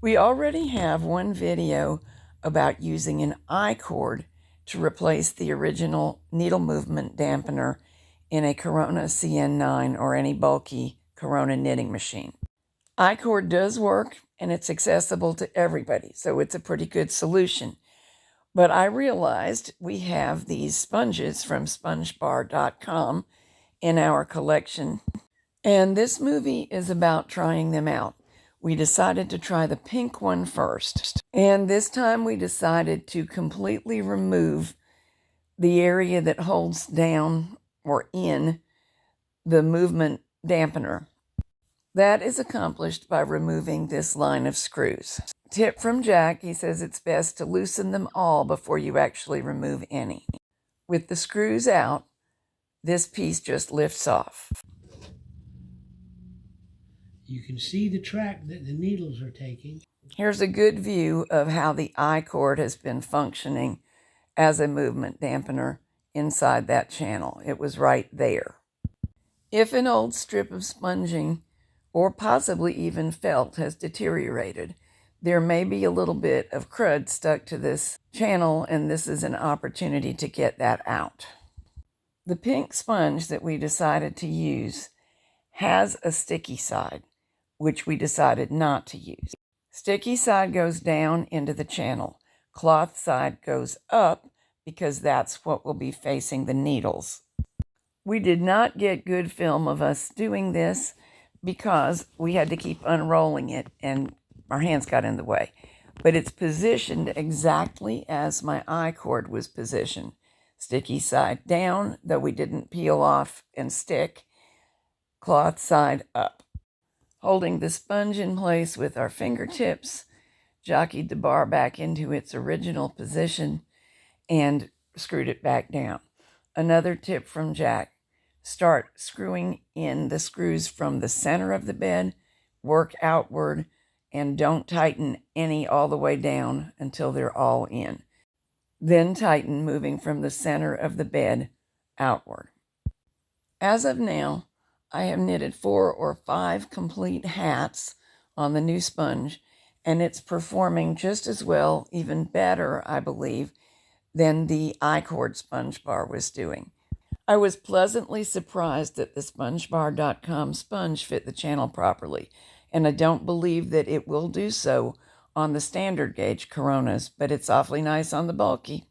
We already have one video about using an I-cord to replace the original needle movement dampener in a Corona CN9 or any bulky Corona knitting machine. I-cord does work and it's accessible to everybody, so it's a pretty good solution. But I realized we have these sponges from spongebar.com in our collection, and this movie is about trying them out. We decided to try the pink one first, and this time we decided to completely remove the area that holds down or in the movement dampener. That is accomplished by removing this line of screws. Tip from Jack, he says it's best to loosen them all before you actually remove any. With the screws out, this piece just lifts off. You can see the track that the needles are taking. Here's a good view of how the I-cord has been functioning as a movement dampener inside that channel. It was right there. If an old strip of sponging or possibly even felt has deteriorated, there may be a little bit of crud stuck to this channel, and this is an opportunity to get that out. The pink sponge that we decided to use has a sticky side, which we decided not to use. Sticky side goes down into the channel. Cloth side goes up because that's what will be facing the needles. We did not get good film of us doing this because we had to keep unrolling it and our hands got in the way. But it's positioned exactly as my I-cord was positioned. Sticky side down, though we didn't peel off and stick. Cloth side up. Holding the sponge in place with our fingertips, jockeyed the bar back into its original position and screwed it back down. Another tip from Jack: start screwing in the screws from the center of the bed, work outward, and don't tighten any all the way down until they're all in. Then tighten moving from the center of the bed outward. As of now, I have knitted 4 or 5 complete hats on the new sponge, and it's performing just as well, even better, I believe, than the I-cord sponge bar was doing. I was pleasantly surprised that the spongebar.com sponge fit the channel properly, and I don't believe that it will do so on the standard gauge Coronas, but it's awfully nice on the bulky.